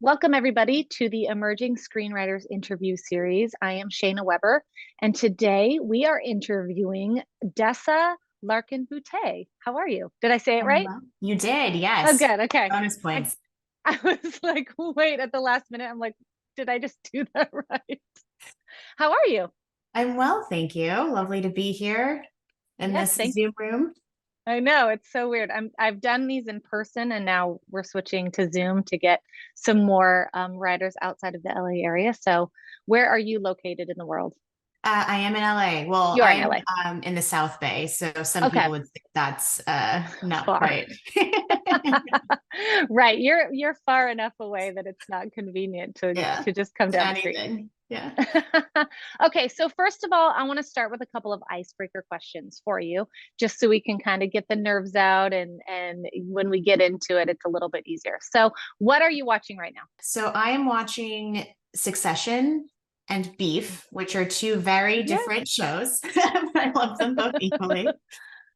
Welcome, everybody, to the Emerging Screenwriters interview series. I am Shayna Weber, and today we are interviewing Desa Larkin-Boutte. How are you? Did I say it right? Well, you did, Oh, yes. good. Okay. Bonus I, points. I was like, wait, at the last minute, I'm like, did I just do that right? How are you? I'm well, thank you. Lovely to be here in Yes, this thank Zoom room. I know it's so weird. I've done these in person and now we're switching to Zoom to get some more writers outside of the LA area. So where are you located in the world? I am in LA. Well, You are in I'm LA. in the South Bay, so some Okay, people would think that's not far. quite. Right. You're far enough away that it's not convenient to Yeah, just come to down the street. anything. Yeah. Okay, so first of all, I want to start with a couple of icebreaker questions for you, just so we can kind of get the nerves out and when we get into it, it's a little bit easier. So, what are you watching right now? So I am watching Succession and Beef, which are two very Yeah. different shows. I love them both equally.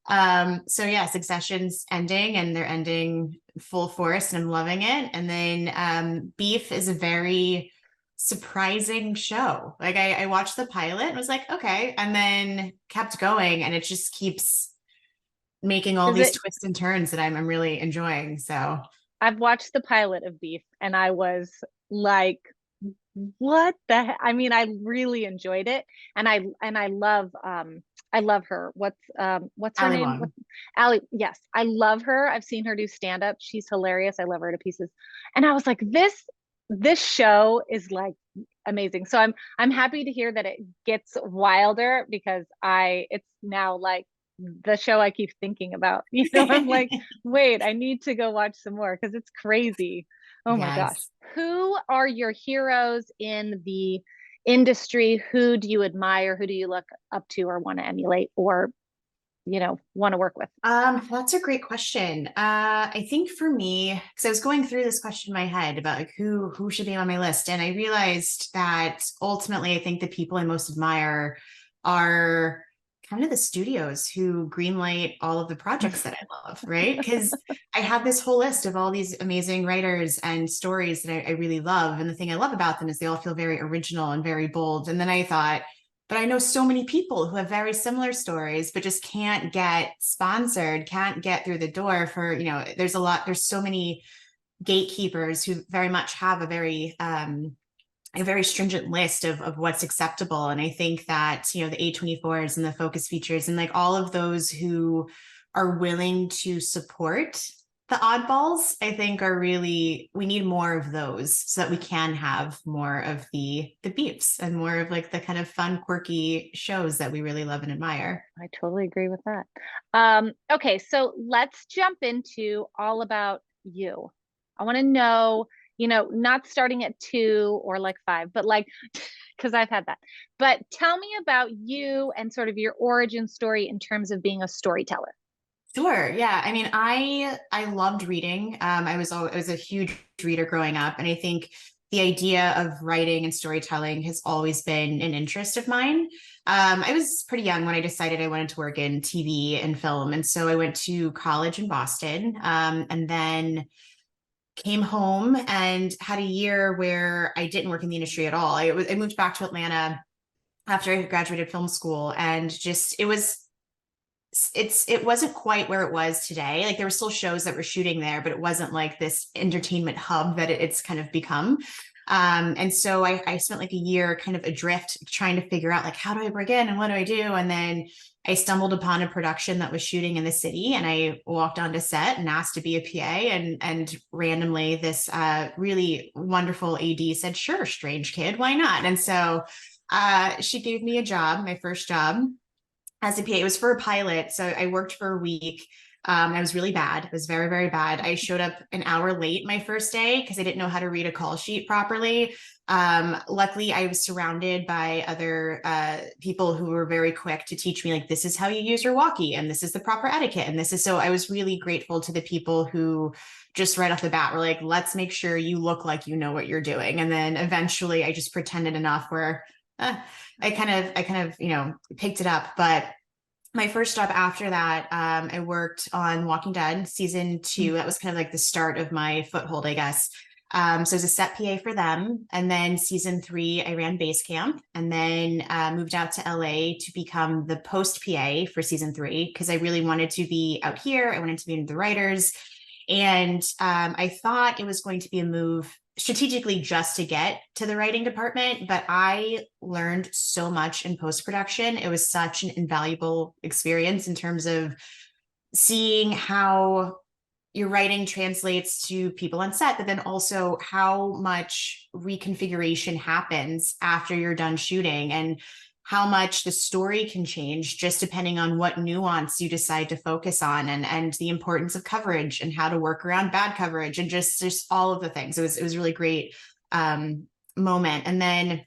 So yeah, Succession's ending and they're ending full force and I'm loving it. And then Beef is a very surprising show. Like I watched the pilot and was like, okay, and then kept going and it just keeps making all Is these it twists and turns that I'm really enjoying. So I've watched the pilot of Beef and I was like, what the I mean, I really enjoyed it. And I love her. What's her Ali name? What Wong. Ali, yes, I love her. I've seen her do stand up. She's hilarious. I love her to pieces. And I was like, this show is like amazing. So I'm happy to hear that it gets wilder because I it's now like the show I keep thinking about. I'm like, wait, I need to go watch some more because it's crazy. Oh my gosh. Yes. Who are your heroes in the industry? Who do you admire? Who do you look up to or want to emulate or, want to work with? That's a great question. I think for me, because I was going through this question in my head about like who should be on my list, and I realized that ultimately, I think the people I most admire are kind of the studios who greenlight all of the projects that I love, right? Because I had this whole list of all these amazing writers and stories that I really love, and the thing I love about them is they all feel very original and very bold. And then I thought but I know so many people who have very similar stories, but just can't get sponsored, can't get through the door for, there's so many gatekeepers who very much have a very stringent list of what's acceptable. And I think that, the A24s and the focus features and like all of those who are willing to support the oddballs, I think are really, we need more of those so that we can have more of the beeps and more of like the kind of fun, quirky shows that we really love and admire. I totally agree with that. Okay, so let's jump into all about you. I want to know, not starting at 2 or like 5, but like, because I've had that. But tell me about you and sort of your origin story in terms of being a storyteller. Sure. Yeah. I mean, I loved reading. I was a huge reader growing up, and I think the idea of writing and storytelling has always been an interest of mine. I was pretty young when I decided I wanted to work in TV and film, and so I went to college in Boston, and then came home and had a year where I didn't work in the industry at all. I moved back to Atlanta after I graduated film school, and just it wasn't quite where it was today. Like there were still shows that were shooting there, but it wasn't like this entertainment hub that it's kind of become. And so I spent like a year kind of adrift trying to figure out like how do I break in and what do I do? And then I stumbled upon a production that was shooting in the city, and I walked onto set and asked to be a PA, and randomly this really wonderful AD said, "Sure, strange kid, why not?" And so she gave me a job, my first job as a PA. It was for a pilot. So I worked for a week. I was really bad. It was very, very bad. I showed up an hour late my first day because I didn't know how to read a call sheet properly. Luckily, I was surrounded by other people who were very quick to teach me, like, this is how you use your walkie, and this is the proper etiquette. And this is so I was really grateful to the people who just right off the bat were like, let's make sure you look like you know what you're doing. And then eventually I just pretended enough where I kind of, picked it up. But my first job after that, I worked on Walking Dead season 2. That was kind of like the start of my foothold, I guess. So I was a set PA for them. And then season 3, I ran base camp, and then moved out to LA to become the post PA for season 3, because I really wanted to be out here. I wanted to be in the writers. And I thought it was going to be a move strategically just to get to the writing department, but I learned so much in post-production. It was such an invaluable experience in terms of seeing how your writing translates to people on set, but then also how much reconfiguration happens after you're done shooting, and how much the story can change just depending on what nuance you decide to focus on, and the importance of coverage and how to work around bad coverage, and just all of the things. It was really great moment. And then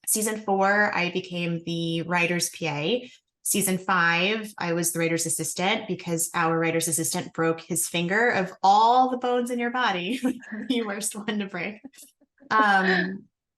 season 4, I became the writer's PA. Season 5, I was the writer's assistant, because our writer's assistant broke his finger. Of all the bones in your body, the worst one to break.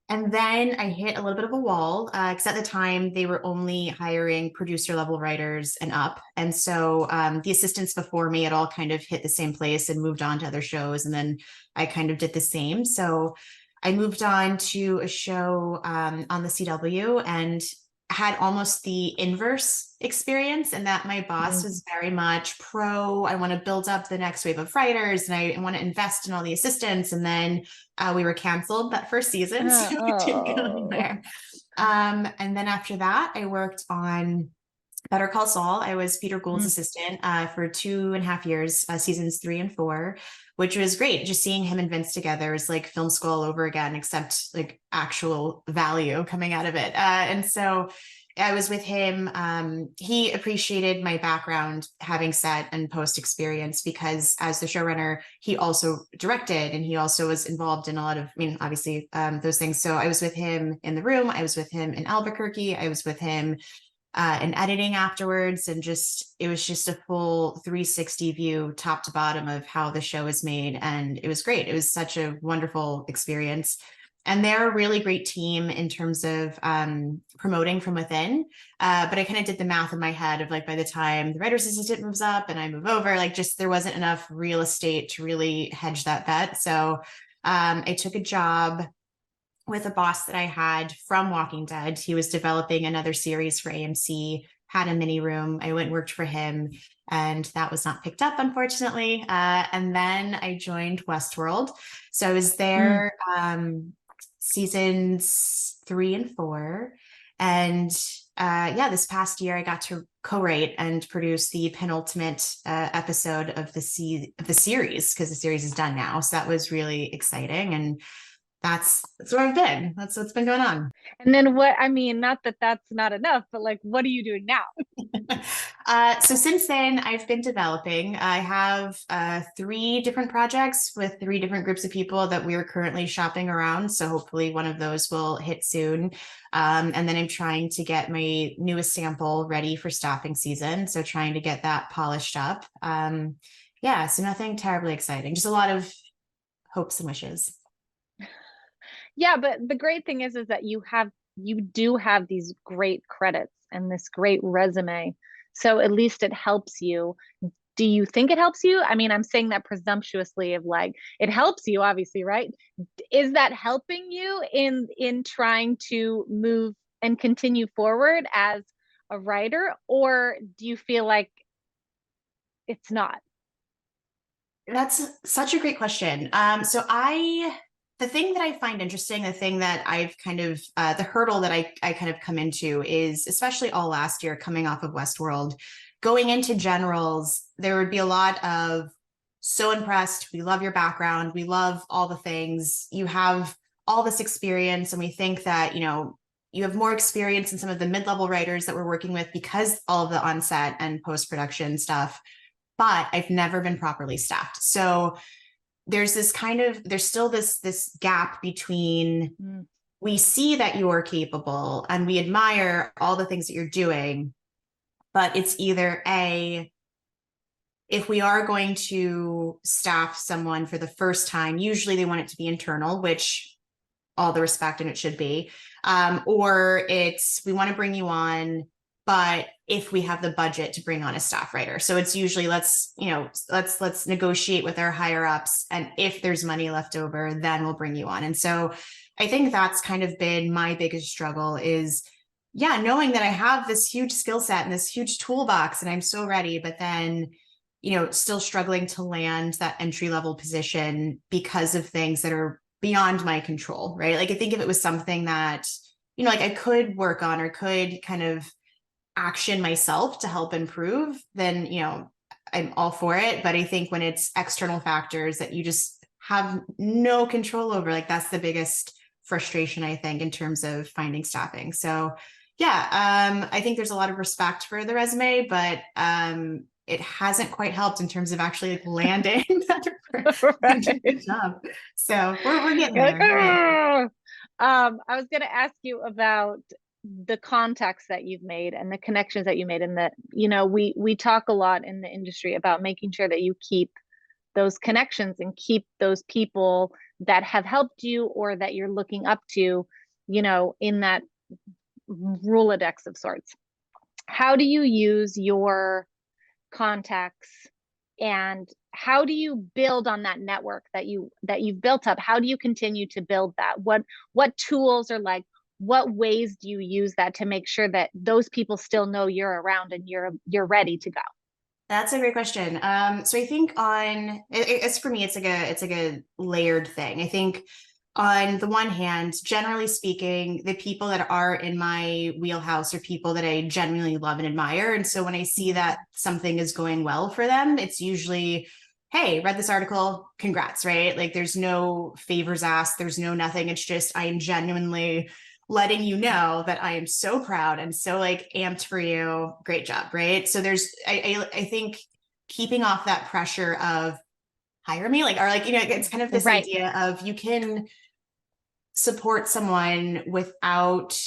And then I hit a little bit of a wall, because at the time they were only hiring producer level writers and up. And so the assistants before me had all kind of hit the same place and moved on to other shows. And then I kind of did the same. So I moved on to a show on the CW, and had almost the inverse experience, in that my boss was very much pro, I want to build up the next wave of writers, and I want to invest in all the assistants. And then we were canceled that first season, so we didn't go anywhere. And then after that, I worked on Better Call Saul. I was Peter Gould's assistant for 2.5 years, seasons 3 and 4, which was great. Just seeing him and Vince together is like film school all over again, except like actual value coming out of it. And so I was with him. He appreciated my background, having set and post experience, because as the showrunner, he also directed, and he also was involved in a lot of, I mean, obviously those things. So I was with him in the room. I was with him in Albuquerque. I was with him and editing afterwards, and it was just a full 360 view, top to bottom, of how the show is made. And it was great. It was such a wonderful experience. And they're a really great team in terms of promoting from within. But I kind of did the math in my head of like, by the time the writer's assistant moves up and I move over, like just there wasn't enough real estate to really hedge that bet. So I took a job with a boss that I had from Walking Dead. He was developing another series for AMC, had a mini room. I went and worked for him, and that was not picked up, unfortunately. And then I joined Westworld. So I was there seasons 3 and 4. And yeah, this past year I got to co-write and produce the penultimate episode of the series, because the series is done now. So that was really exciting. And that's where I've been. That's what's been going on. And then what, I mean, not that that's not enough, but like, what are you doing now? So since then, I've been developing. I have 3 different projects with 3 different groups of people that we are currently shopping around. So hopefully one of those will hit soon. And then I'm trying to get my newest sample ready for staffing season. So trying to get that polished up. Yeah, so nothing terribly exciting, just a lot of hopes and wishes. Yeah, but the great thing is that you do have these great credits and this great resume. So at least it helps you. Do you think it helps you? I mean, I'm saying that presumptuously, of like, it helps you, obviously, right? Is that helping you in trying to move and continue forward as a writer, or do you feel like it's not? That's such a great question. So the thing that I find interesting, the thing that I've kind of, the hurdle that I kind of come into is, especially all last year coming off of Westworld, going into generals, there would be a lot of, so impressed, we love your background, we love all the things, you have all this experience, and we think that, you know, you have more experience than some of the mid-level writers that we're working with because all of the on-set and post-production stuff, but I've never been properly staffed. So there's still this gap between, we see that you're capable and we admire all the things that you're doing, but it's either if we are going to staff someone for the first time, usually they want it to be internal, which all the respect and it should be, or it's, we want to bring you on, but if we have the budget to bring on a staff writer. So it's usually let's negotiate with our higher ups, and if there's money left over, then we'll bring you on. And so I think that's kind of been my biggest struggle is, yeah, knowing that I have this huge skill set and this huge toolbox and I'm so ready, but then, still struggling to land that entry level position because of things that are beyond my control, right? Like I think if it was something that, like I could work on or could kind of action myself to help improve, then, I'm all for it. But I think when it's external factors that you just have no control over, like that's the biggest frustration, I think, in terms of finding staffing. So yeah, I think there's a lot of respect for the resume, but it hasn't quite helped in terms of actually like landing that good job. So we're getting You're there. like, I was going to ask you about the contacts that you've made and the connections that you made, and that, we talk a lot in the industry about making sure that you keep those connections and keep those people that have helped you or that you're looking up to, in that Rolodex of sorts. How do you use your contacts, and how do you build on that network that you've built up? How do you continue to build that? What tools, or like what ways do you use that to make sure that those people still know you're around and you're ready to go? That's a great question. So I think it's for me, it's like a layered thing. I think on the one hand, generally speaking, the people that are in my wheelhouse are people that I genuinely love and admire. And so when I see that something is going well for them, it's usually, hey, read this article, congrats, right? Like there's no favors asked, there's no nothing. It's just, I am genuinely letting you know that I am so proud and so like amped for you. Great job, right? So there's, I think keeping off that pressure of hire me, like, or like, it's kind of this Right. idea of you can support someone without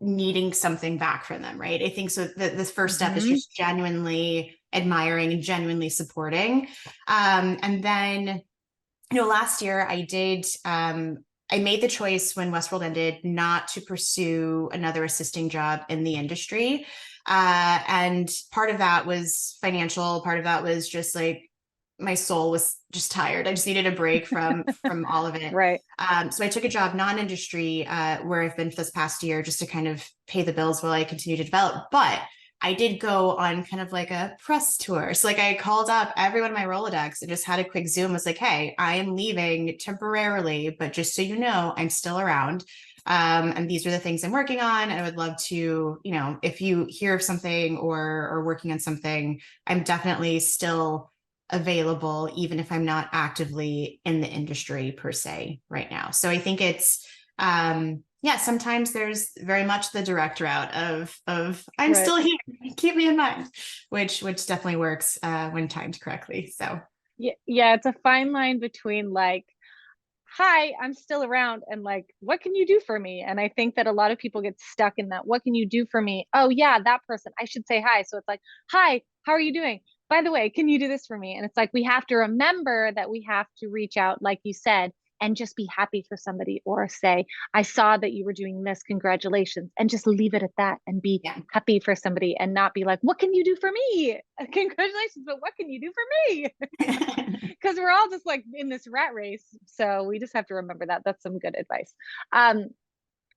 needing something back from them, right? I think so. The first step is just genuinely admiring and genuinely supporting. And then, last year I made the choice when Westworld ended not to pursue another assisting job in the industry. And part of that was financial. Part of that was just like my soul was just tired. I just needed a break from all of it. Right. So I took a job non-industry where I've been for this past year just to kind of pay the bills while I continue to develop. But I did go on kind of like a press tour. So like I called up everyone in my Rolodex and just had a quick Zoom. I was like, hey, I am leaving temporarily, but just so you know, I'm still around. And these are the things I'm working on. And I would love to, if you hear of something or working on something, I'm definitely still available, even if I'm not actively in the industry per se right now. So I think it's, sometimes there's very much the direct route of I'm Right. still here, keep me in mind, which definitely works when timed correctly. So Yeah, it's a fine line between like, hi, I'm still around, and like, what can you do for me? And I think that a lot of people get stuck in that, what can you do for me? Oh yeah, that person, I should say hi. So it's like, hi, how are you doing? By the way, can you do this for me? And it's like, we have to remember that we have to reach out, like you said, and just be happy for somebody, or say, I saw that you were doing this, congratulations, and just leave it at that and be yeah. happy for somebody, and not be like, what can you do for me? Congratulations, but what can you do for me? Because we're all just like in this rat race. So we just have to remember that. That's some good advice.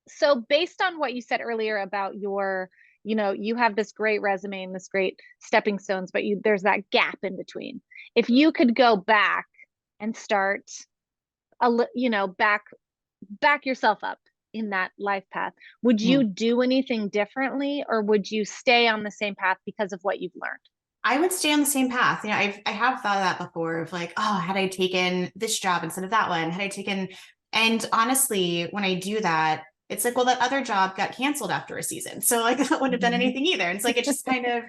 So based on what you said earlier about your, you have this great resume and this great stepping stones, but there's that gap in between. If you could go back and start back yourself up in that life path, would you do anything differently, or would you stay on the same path because of what you've learned? I would stay on the same path. I have thought of that before of like, oh, had I taken this job instead of that one, and honestly, when I do that, it's like, well, that other job got canceled after a season. So like that wouldn't have done anything either. And it's like, it's just kind of,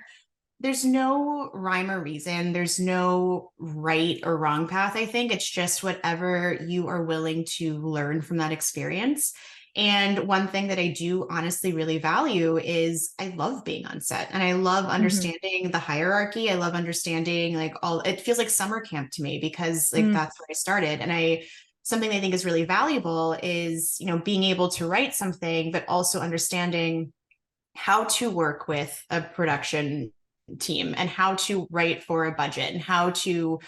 there's no rhyme or reason. There's no right or wrong path. I think it's just whatever you are willing to learn from that experience. And one thing that I do honestly really value is I love being on set, and I love understanding the hierarchy. I love understanding like it feels like summer camp to me, because like that's where I started. And something I think is really valuable is, being able to write something, but also understanding how to work with a production team and how to write for a budget and how to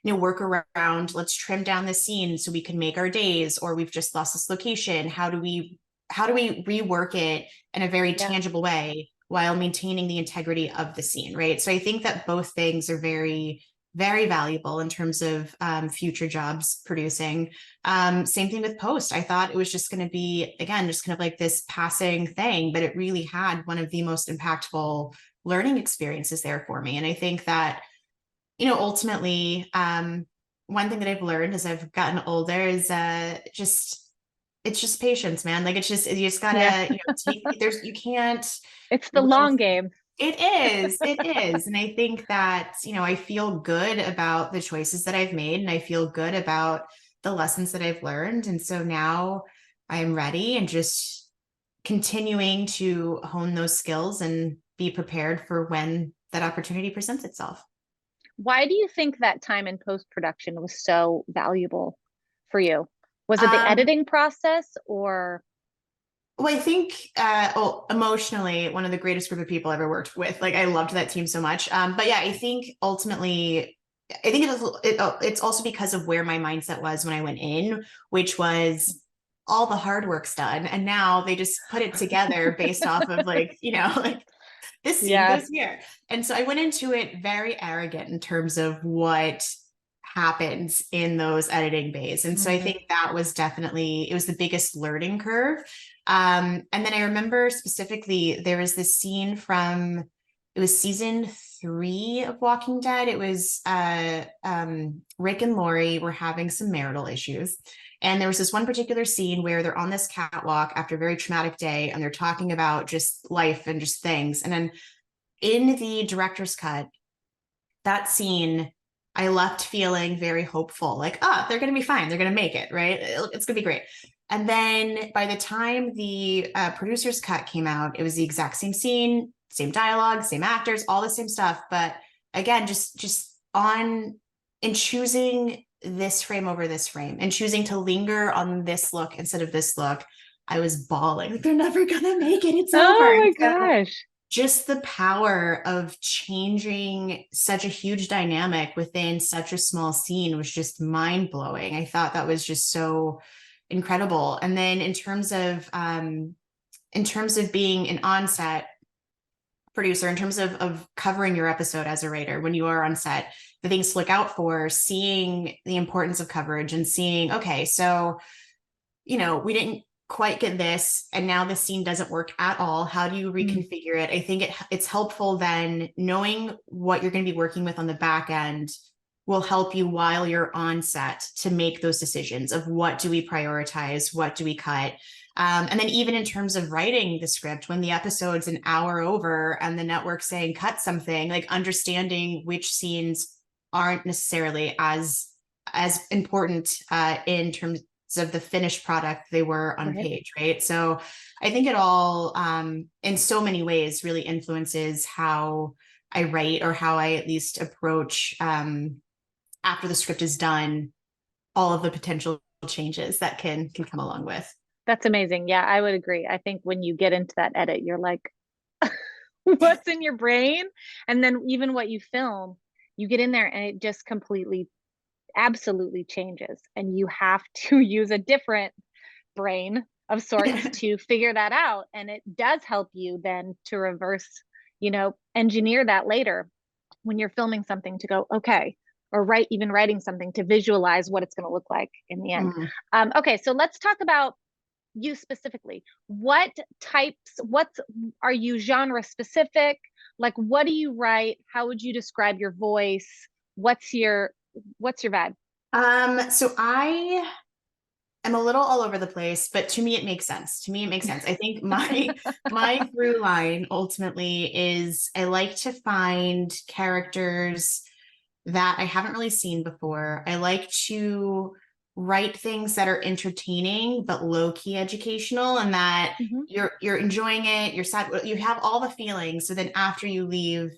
work around, let's trim down the scene so we can make our days, or we've just lost this location. How do we rework it in a very Yeah. tangible way while maintaining the integrity of the scene, right? So I think that both things are very, very valuable in terms of future jobs producing. Same thing with post. I thought it was just going to be, again, just kind of like this passing thing, but it really had one of the most impactful learning experiences there for me. And I think that, ultimately, one thing that I've learned as I've gotten older is it's just patience, man. Like you just Yeah. gotta, you can't It's the will long game. it is. And I think that, I feel good about the choices that I've made, and I feel good about the lessons that I've learned. And so now I'm ready and just continuing to hone those skills and be prepared for when that opportunity presents itself. Why do you think that time in post-production was so valuable for you? Was it the Um, editing process or? Well, I think, emotionally, one of the greatest group of people I ever worked with. Like, I loved that team so much. But yeah, I think ultimately, I think it's also because of where my mindset was when I went in, which was all the hard work's done, and now they just put it together based off of like, like this scene Yeah. goes here. And so I went into it very arrogant in terms of what happens in those editing bays. And so I Mhm. think that was definitely, it was the biggest learning curve. And then I remember specifically there was this scene from, it was season 3 of Walking Dead. It was Rick and Lori were having some marital issues. And there was this one particular scene where they're on this catwalk after a very traumatic day and they're talking about just life and just things. And then in the director's cut, that scene, I left feeling very hopeful, like, they're going to be fine. They're going to make it, right? It's going to be great. And then by the time the producer's cut came out, it was the exact same scene, same dialogue, same actors, all the same stuff. But again, just on in choosing this frame over this frame and choosing to linger on this look instead of this look, I was bawling. Like, they're never going to make it. It's over. Oh my And so gosh. just the power of changing such a huge dynamic within such a small scene was just mind blowing. I thought that was just so incredible. And then in terms of being an onset producer, in terms of covering your episode as a writer, when you are on set, the things to look out for, seeing the importance of coverage and seeing, okay, so we didn't quite get this, and now the scene doesn't work at all. How do you Mm. reconfigure it? I think it's helpful then knowing what you're going to be working with on the back end will help you while you're on set to make those decisions of what do we prioritize, what do we cut. And then even in terms of writing the script, when the episode's an hour over and the network's saying cut something, like understanding which scenes aren't necessarily as important in terms of the finished product they were on Right. page, right? So I think it all, in so many ways, really influences how I write, or how I at least approach, after the script is done, all of the potential changes that can come along with. That's amazing. Yeah, I would agree. I think when you get into that edit, you're like, what's in your brain? And then even what you film, you get in there and it just completely, absolutely changes. And you have to use a different brain of sorts to figure that out. And it does help you then to reverse, engineer that later when you're filming something to go, okay, or even writing something to visualize what it's going to look like in the end. Mm. Okay, so let's talk about you specifically. What are you genre specific? Like, what do you write? How would you describe your voice? What's your vibe? So I am a little all over the place, but to me it makes sense. To me it makes sense. I think my through line ultimately is I like to find characters that I haven't really seen before. I like to write things that are entertaining but low key educational, and that Mhm. you're enjoying it, you're sad, you have all the feelings. So then after you leave,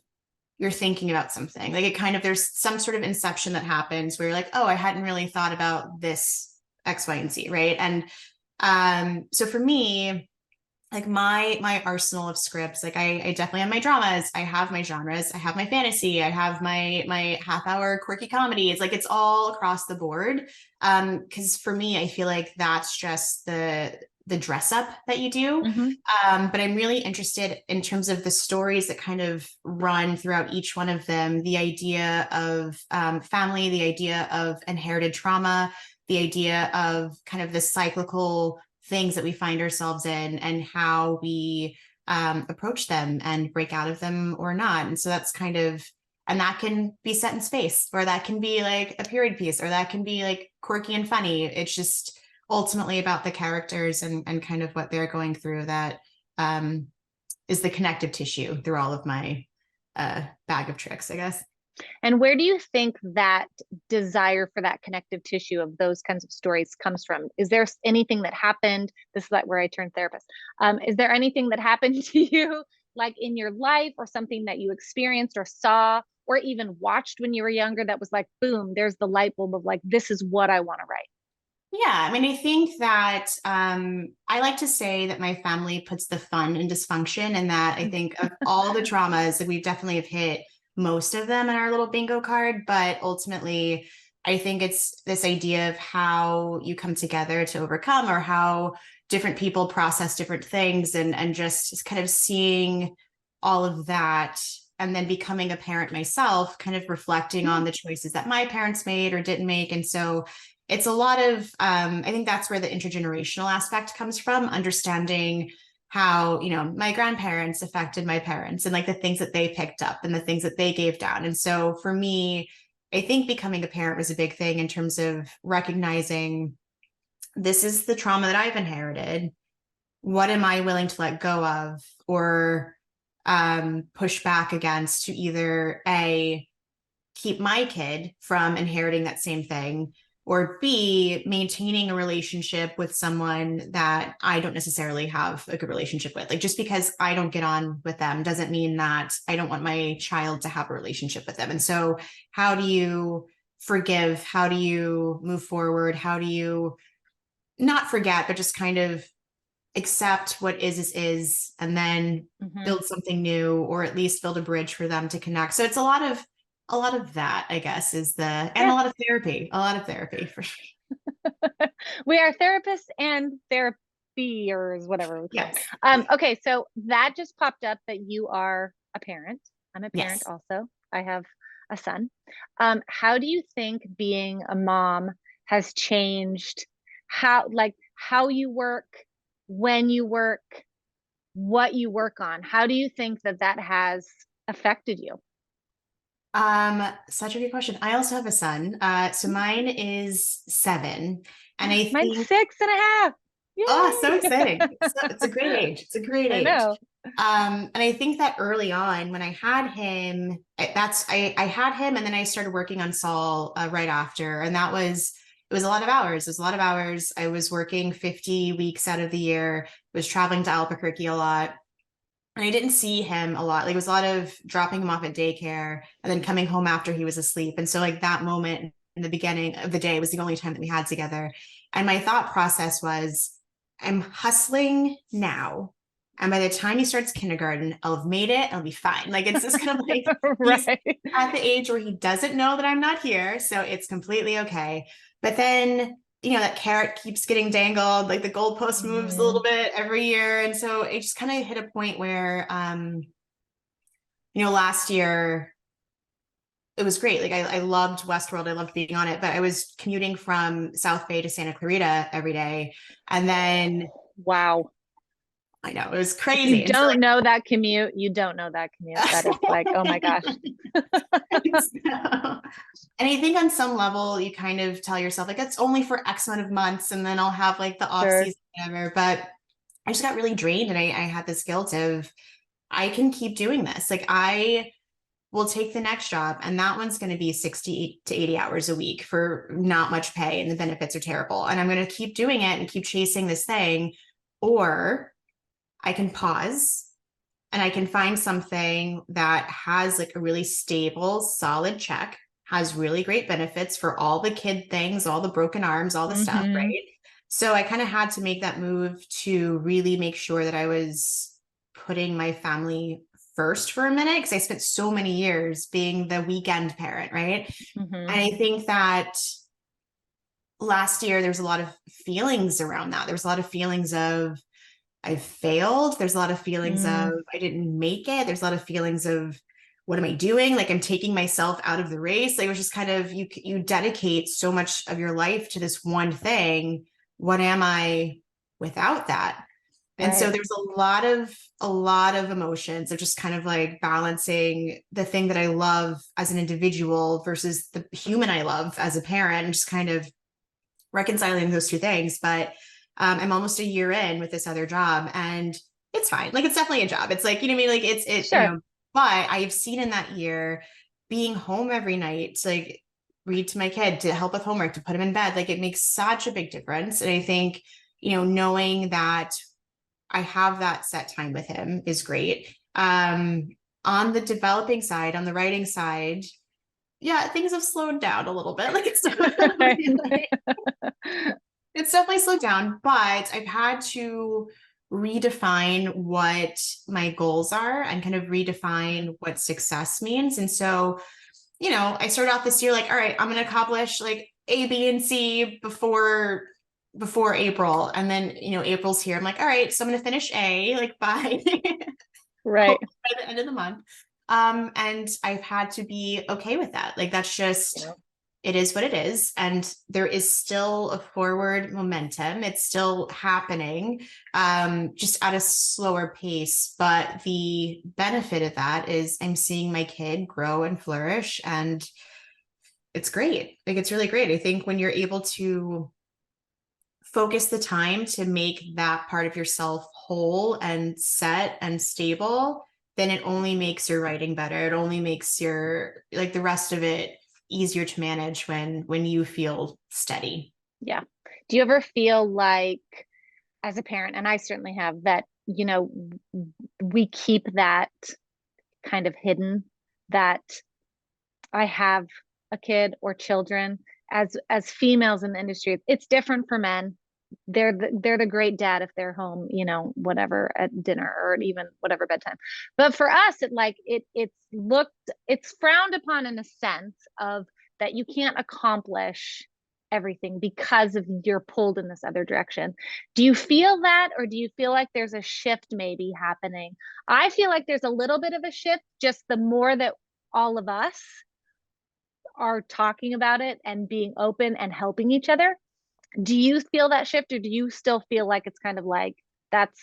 you're thinking about something. Like, it kind of, there's some sort of inception that happens where you're like, oh, I hadn't really thought about this X, Y, and Z, right? And so for me, like my arsenal of scripts. Like I definitely have my dramas, I have my genres, I have my fantasy, I have my half hour quirky comedy. It's like it's all across the board. Because for me, I feel like that's just the dress up that you do. Mm-hmm. But I'm really interested in terms of the stories that kind of run throughout each one of them. The idea of family, the idea of inherited trauma, the idea of kind of the cyclical things that we find ourselves in and how we approach them and break out of them or not. And so that's kind of, and that can be set in space, or that can be like a period piece, or that can be like quirky and funny. It's just ultimately about the characters and kind of what they're going through that is the connective tissue through all of my bag of tricks, I guess. And where do you think that desire for that connective tissue of those kinds of stories comes from? Is there anything that happened? This is like where I turned therapist. Is there anything that happened to you, like in your life, or something that you experienced or saw, or even watched when you were younger that was like, boom, there's the light bulb of like, this is what I want to write? Yeah, I mean, I think that I like to say that my family puts the fun in dysfunction, and that I think of all the traumas that we definitely have hit most of them in our little bingo card. But ultimately, I think it's this idea of how you come together to overcome, or how different people process different things, and just kind of seeing all of that. And then becoming a parent myself, kind of reflecting on the choices that my parents made or didn't make. And so it's a lot of I think that's where the intergenerational aspect comes from, understanding how, you know, my grandparents affected my parents, and like the things that they picked up and the things that they gave down. And so for me, I think becoming a parent was a big thing in terms of recognizing this is the trauma that I've inherited. What am I willing to let go of, or push back against, to either A, keep my kid from inheriting that same thing, or B, maintaining a relationship with someone that I don't necessarily have a good relationship with. Like, just because I don't get on with them doesn't mean that I don't want my child to have a relationship with them. And so how do you forgive? How do you move forward? How do you not forget, but just kind of accept what is, and then build something new, or at least build a bridge for them to connect. So it's a lot of that, I guess, is and a lot of therapy for sure. We are therapists and therapiers, whatever we call Yes. it. Okay, so that just popped up that you are a parent. I'm a parent Yes. also. I have a son. How do you think being a mom has changed how you work, when you work, what you work on? How do you think that has affected you? Such a good question. I also have a son. So mine is 7, and I Mine's think, 6.5. oh, so Yay! exciting. It's a great age. It's a great I age. know. And I think that early on when I had him, I had him, and then I started working on Saul right after, and it was a lot of hours. It was a lot of hours. I was working 50 weeks out of the year, was traveling to Albuquerque a lot. And I didn't see him a lot. Like, it was a lot of dropping him off at daycare and then coming home after he was asleep. And so like that moment in the beginning of the day was the only time that we had together. And my thought process was, I'm hustling now. And by the time he starts kindergarten, I'll have made it. I'll be fine. Like, it's just kind of like, he's Right. at the age where he doesn't know that I'm not here. So it's completely okay. But then, you know, that carrot keeps getting dangled, like the goalpost moves a little bit every year. And so it just kind of hit a point where, you know, last year it was great. Like, I loved Westworld. I loved being on it, but I was commuting from South Bay to Santa Clarita every day. And then, Wow. I know, it was If you crazy. And so, don't know that commute, you don't know that commute. That is like, oh my gosh. And I think on some level, you kind of tell yourself, like, it's only for X amount of months, and then I'll have like the off Sure. season, whatever. But I just got really drained, and I had this guilt of, I can keep doing this. Like, I will take the next job, and that one's going to be 60 to 80 hours a week for not much pay, and the benefits are terrible. And I'm going to keep doing it and keep chasing this thing. Or I can pause, and I can find something that has like a really stable, solid check, has really great benefits for all the kid things, all the broken arms, all the stuff, right? So I kind of had to make that move to really make sure that I was putting my family first for a minute, because I spent so many years being the weekend parent, right? Mm-hmm. And I think that last year there was a lot of feelings around that. There was a lot of feelings of I've failed. There's a lot of feelings of I didn't make it. There's a lot of feelings of what am I doing? Like I'm taking myself out of the race. Like it was just kind of you dedicate so much of your life to this one thing. What am I without that? And so Right. there's a lot of emotions of just kind of like balancing the thing that I love as an individual versus the human I love as a parent, and just kind of reconciling those two things. But I'm almost a year in with this other job, and it's fine. Like it's definitely a job. It's like, you know what I mean? Like Sure. but I have seen in that year being home every night to like read to my kid, to help with homework, to put him in bed. Like it makes such a big difference. And I think, knowing that I have that set time with him is great. On the developing side, on the writing side, yeah, things have slowed down a little bit. Like it's definitely slowed down, but I've had to redefine what my goals are and kind of redefine what success means. And so, I started off this year like, all right, I'm going to accomplish like A, B, and C before April. And then, April's here. I'm like, all right, so I'm going to finish A like by Right. by the end of the month. And I've had to be okay with that. Like that's just Yeah. it is what it is. And there is still a forward momentum. It's still happening, just at a slower pace. But the benefit of that is I'm seeing my kid grow and flourish, and it's great. Like it's really great. I think when you're able to focus the time to make that part of yourself whole and set and stable, then it only makes your writing better. It only makes your like the rest of it easier to manage when you feel steady. Yeah. Do you ever feel like, as a parent, and I certainly have, that, we keep that kind of hidden, that I have a kid or children, as females in the industry? It's different for men. They're the great dad if they're home, whatever, at dinner or even whatever bedtime. But for us, it's frowned upon in a sense of that you can't accomplish everything because of you're pulled in this other direction. Do you feel that, or do you feel like there's a shift maybe happening? I feel like there's a little bit of a shift, just the more that all of us are talking about it and being open and helping each other. Do you feel that shift, or do you still feel like it's kind of like that's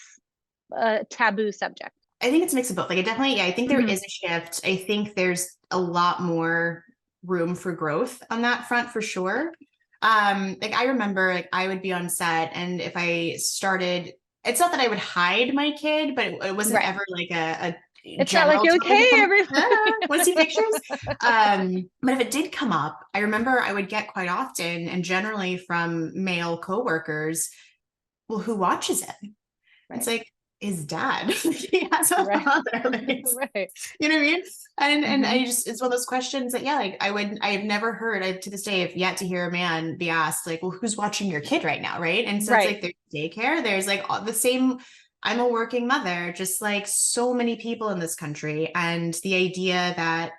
a taboo subject? I think it's a mix of both. Like it definitely, yeah, I think there Mm-hmm. is a shift. I think there's a lot more room for growth on that front for sure. Like I remember like I would be on set, and if I started, it's not that I would hide my kid, but it wasn't Right. ever like a It's not like general you're like, topic hey, of everyone. want to see pictures. But if it did come up, I remember I would get quite often, and generally from male coworkers, well, who watches it? It's Right. like his dad. He has a Right. father. Like, Right. you know what I mean? And Mm-hmm. I just it's one of those questions that, yeah, like I have never heard, I to this day have yet to hear a man be asked, like, well, who's watching your kid right now? Right. And so it's Right. like there's daycare, there's like all the same. I'm a working mother, just like so many people in this country. And the idea that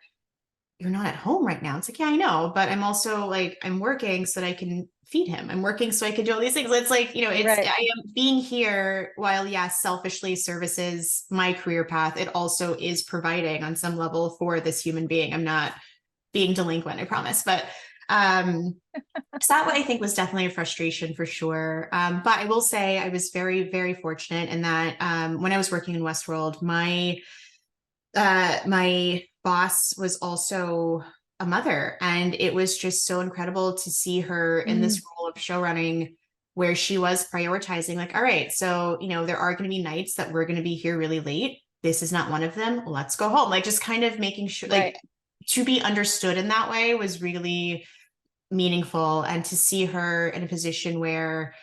you're not at home right now. It's like, yeah, I know, but I'm also like, I'm working so that I can feed him. I'm working so I can do all these things. It's like, Right. I am being here while, yes, selfishly services my career path. It also is providing on some level for this human being. I'm not being delinquent, I promise. But so that what I think was definitely a frustration for sure. But I will say I was very, very fortunate in that when I was working in Westworld, my boss was also a mother, and it was just so incredible to see her in Mm. this role of show running, where she was prioritizing like, all right, so there are going to be nights that we're going to be here really late. This is not one of them. Let's go home. Like just kind of making sure, Right. like, to be understood in that way was really meaningful. And to see her in a position where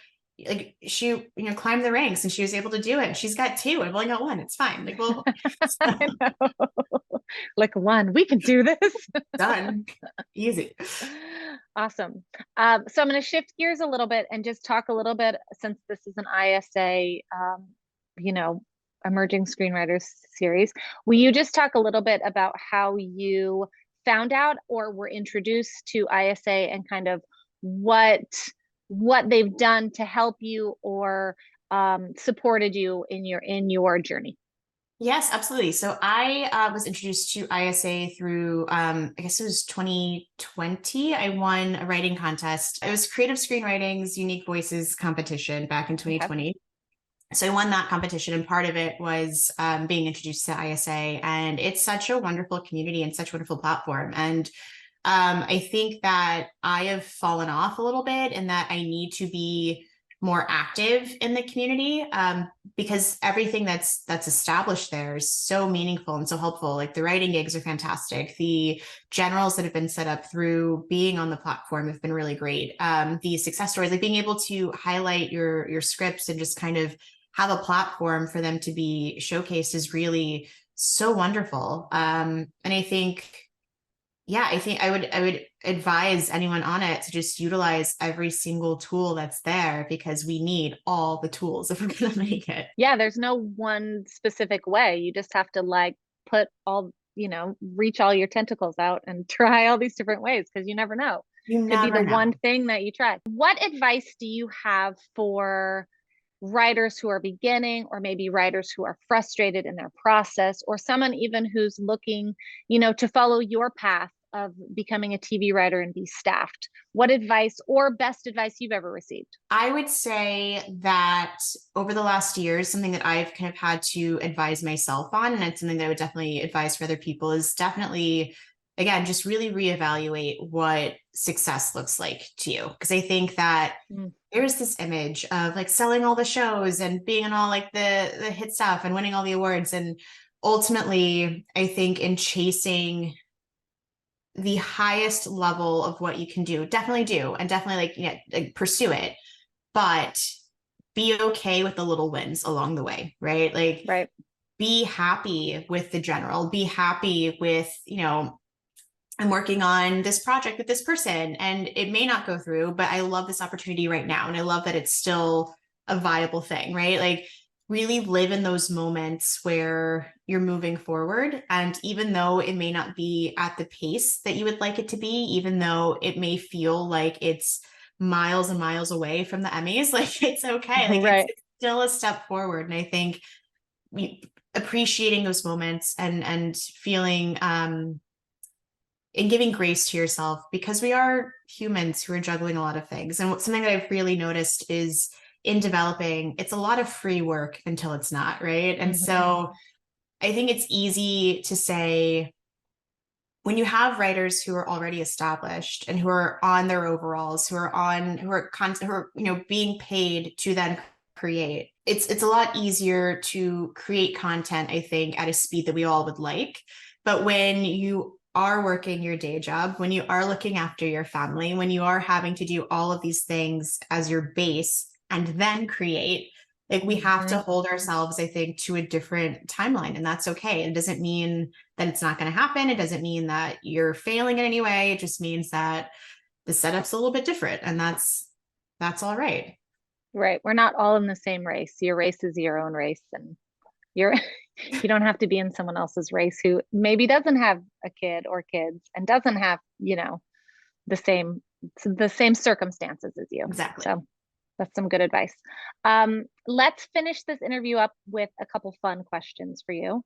like she climbed the ranks and she was able to do it, and she's got two, I've only got one, it's fine. Like, well, I know. Like, one, we can do this. done, easy. Awesome. So I'm going to shift gears a little bit and just talk a little bit, since this is an ISA, you know, emerging screenwriters series. Will you just talk a little bit about how you found out or were introduced to ISA and kind of what they've done to help you or supported you in your journey? Yes, absolutely. So I was introduced to ISA through, I guess it was 2020. I won a writing contest. It was Creative Screenwriting's Unique Voices competition back in Okay. 2020. So I won that competition, and part of it was being introduced to ISA. And it's such a wonderful community and such a wonderful platform. And I think that I have fallen off a little bit in that I need to be more active in the community, because everything that's established there is so meaningful and so helpful. Like the writing gigs are fantastic. The generals that have been set up through being on the platform have been really great. The success stories, like being able to highlight your scripts and just kind of have a platform for them to be showcased is really so wonderful. And I think, yeah, I think I would advise anyone on it to just utilize every single tool that's there, because we need all the tools if we're going to make it. Yeah, there's no one specific way. You just have to like put all, reach all your tentacles out and try all these different ways, because you never know. You Could be never the know. one thing that you try. What advice do you have for writers who are beginning, or maybe writers who are frustrated in their process, or someone even who's looking, to follow your path of becoming a TV writer and be staffed? What advice or best advice you've ever received? I would say that over the last years, something that I've kind of had to advise myself on, and it's something that I would definitely advise for other people, is definitely, again, just really reevaluate what success looks like to you. Because I think that there's this image of like selling all the shows and being in all like the hit stuff and winning all the awards. And ultimately, I think in chasing the highest level of what you can do, definitely do, and definitely like pursue it, but be okay with the little wins along the way, right? Like, Right. be happy with the general, be happy with, I'm working on this project with this person and it may not go through, but I love this opportunity right now. And I love that it's still a viable thing, right? Like, really live in those moments where you're moving forward. And even though it may not be at the pace that you would like it to be, even though it may feel like it's miles and miles away from the Emmys, like it's okay. Like Right. it's still a step forward. And I think appreciating those moments and feeling, and giving grace to yourself, because we are humans who are juggling a lot of things. And something that I've really noticed is in developing, it's a lot of free work until it's not, right? And so I think it's easy to say, when you have writers who are already established and who are on their overalls, who are being paid to then create, it's a lot easier to create content, I think, at a speed that we all would like. But when you are working your day job, when you are looking after your family, when you are having to do all of these things as your base and then create, like we have to hold ourselves, I think, to a different timeline, and that's okay. It doesn't mean that it's not going to happen. It doesn't mean that you're failing in any way. It just means that the setup's a little bit different, and that's all right. Right. We're not all in the same race. Your race is your own race, and you don't have to be in someone else's race who maybe doesn't have a kid or kids and doesn't have, the same circumstances as you. Exactly. So that's some good advice. Let's finish this interview up with a couple fun questions for you.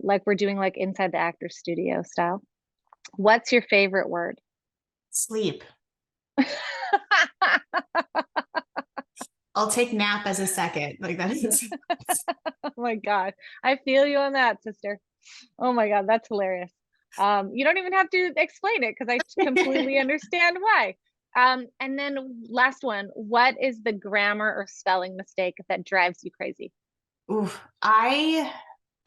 Like we're doing like inside the actor's studio style. What's your favorite word? Sleep. I'll take nap as a second. Like that is. Oh my God. I feel you on that, sister. Oh my God. That's hilarious. You don't even have to explain it because I completely understand why. And then last one, what is the grammar or spelling mistake that drives you crazy? Oof, I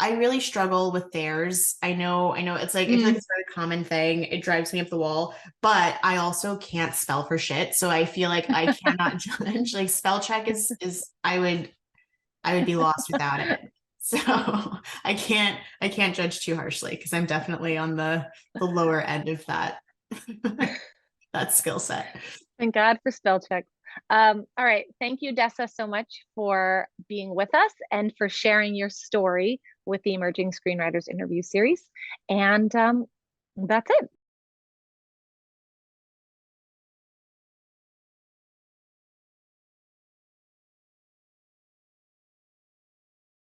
really struggle with theirs. I know it's like, I feel like it's a very common thing. It drives me up the wall, but I also can't spell for shit. So I feel like I cannot judge. Like spell check is I would be lost without it. So I can't judge too harshly because I'm definitely on the lower end of that. that skill set. Thank God for spell checks. All right. Thank you, Desa, so much for being with us and for sharing your story with the Emerging Screenwriters interview series. And that's it.